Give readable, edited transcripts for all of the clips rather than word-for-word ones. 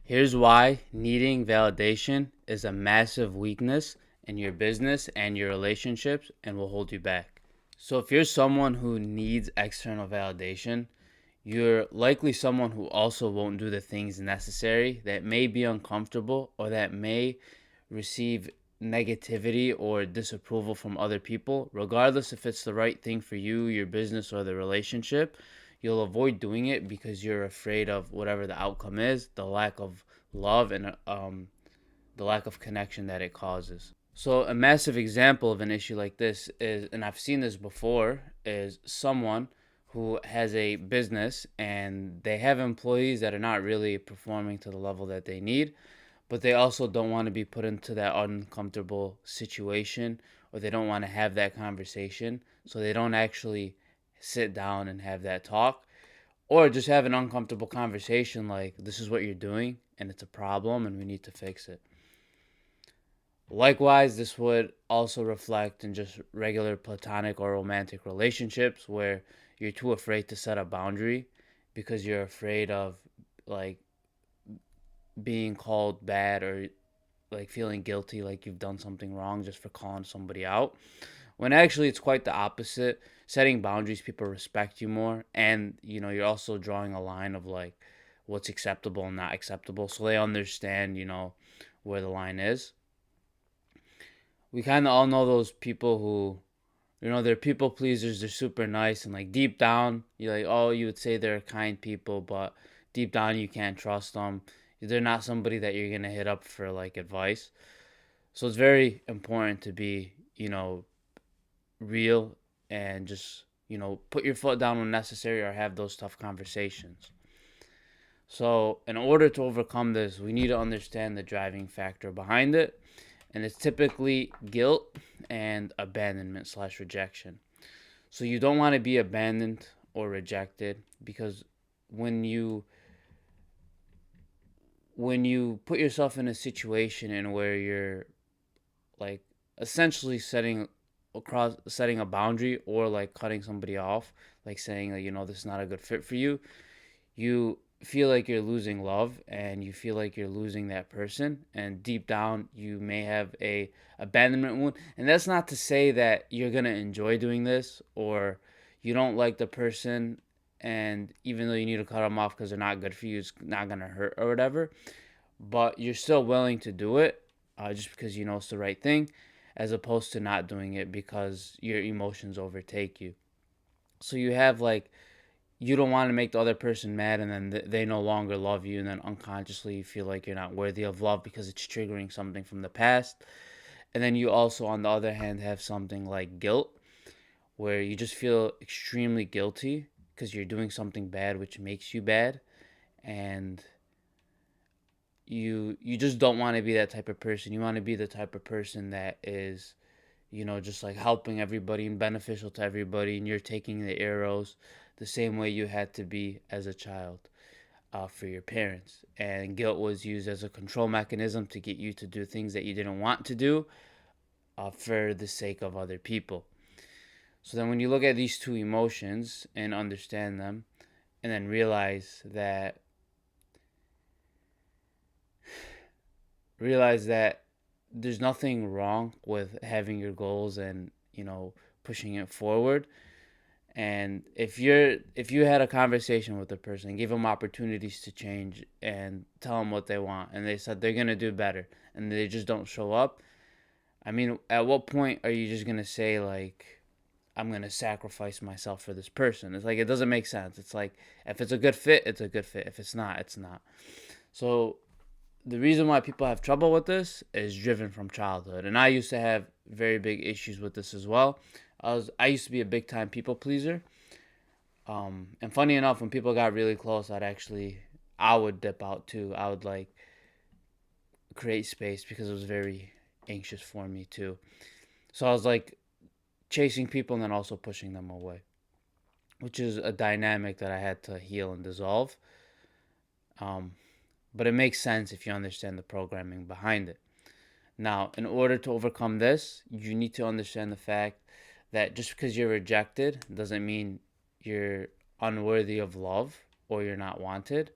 Here's why needing validation is a massive weakness in your business and your relationships and will hold you back. So, if you're someone who needs external validation, you're likely someone who also won't do the things necessary that may be uncomfortable or that may receive negativity or disapproval from other people, regardless if it's the right thing for you, your business, or the relationship. You'll avoid doing it because you're afraid of whatever the outcome is, the lack of love, and the lack of connection that it causes. So, a massive example of an issue like this is, and I've seen this before, is someone who has a business and they have employees that are not really performing to the level that they need, but they also don't want to be put into that uncomfortable situation or they don't want to have that conversation. So, they don't actually sit down and have that talk or just have an uncomfortable conversation like, this is what you're doing and it's a problem and we need to fix it. Likewise, this would also reflect in just regular platonic or romantic relationships where you're too afraid to set a boundary because you're afraid of like being called bad or like feeling guilty like you've done something wrong just for calling somebody out. When actually it's quite the opposite. Setting boundaries, people respect you more and you're also drawing a line of like what's acceptable and not acceptable so they understand, where the line is. We kind of all know those people who, they're people pleasers, they're super nice, and like deep down, you're like, oh, you would say they're kind people, but deep down, you can't trust them. They're not somebody that you're gonna hit up for like advice. So it's very important to be, real and just, put your foot down when necessary or have those tough conversations. So, in order to overcome this, we need to understand the driving factor behind it, and it's typically guilt and abandonment slash rejection. So you don't want to be abandoned or rejected because when you when you put yourself in a situation in where you're like essentially setting a boundary or like cutting somebody off, like saying like this is not a good fit for you, you feel like you're losing love and you feel like you're losing that person, and deep down you may have a abandonment wound. And that's not to say that you're going to enjoy doing this or you don't like the person, and even though you need to cut them off because they're not good for you, it's not going to hurt or whatever, but you're still willing to do it, just because you know it's the right thing, as opposed to not doing it because your emotions overtake you. So you have like, you don't want to make the other person mad and then they no longer love you, and then unconsciously you feel like you're not worthy of love because it's triggering something from the past. And then you also, on the other hand, have something like guilt, where you just feel extremely guilty because you're doing something bad which makes you bad, and you just don't want to be that type of person. You want to be the type of person that is, just like helping everybody and beneficial to everybody, and you're taking the arrows the same way you had to be as a child, for your parents. And guilt was used as a control mechanism to get you to do things that you didn't want to do, for the sake of other people. So then when you look at these two emotions and understand them, and then realize that there's nothing wrong with having your goals and pushing it forward. And if you had a conversation with a person and give them opportunities to change and tell them what they want, and they said they're gonna do better, and they just don't show up, I mean, at what point are you just gonna say like, I'm gonna sacrifice myself for this person? It's like, it doesn't make sense. It's like, if it's a good fit, it's a good fit. If it's not, it's not. So the reason why people have trouble with this is driven from childhood, and I used to have very big issues with this as well. I used to be a big time people pleaser, and funny enough, when people got really close, I would dip out too. I would like create space because it was very anxious for me too. So I was like chasing people and then also pushing them away, which is a dynamic that I had to heal and dissolve. Um, but it makes sense if you understand the programming behind it. Now, in order to overcome this, you need to understand the fact that just because you're rejected doesn't mean you're unworthy of love or you're not wanted.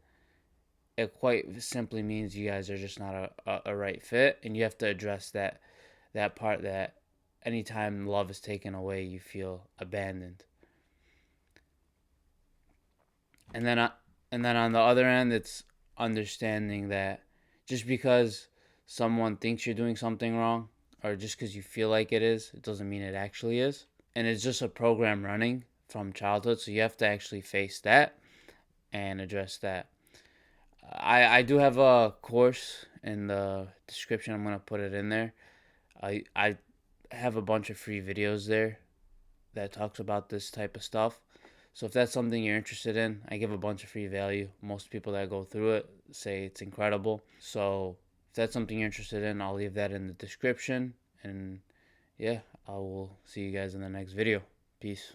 it quite simply means you guys are just not a right fit, and you have to address that part, that anytime love is taken away, you feel abandoned. And then on the other end, it's understanding that just because someone thinks you're doing something wrong, or just because you feel like it doesn't mean it actually is. And it's just a program running from childhood, so you have to actually face that and address that. I do have a course in the description. I'm gonna put it in there. I have a bunch of free videos there that talks about this type of stuff. So if that's something you're interested in, I give a bunch of free value. Most people that go through it say it's incredible. So if that's something you're interested in, I'll leave that in the description. And yeah, I will see you guys in the next video. Peace.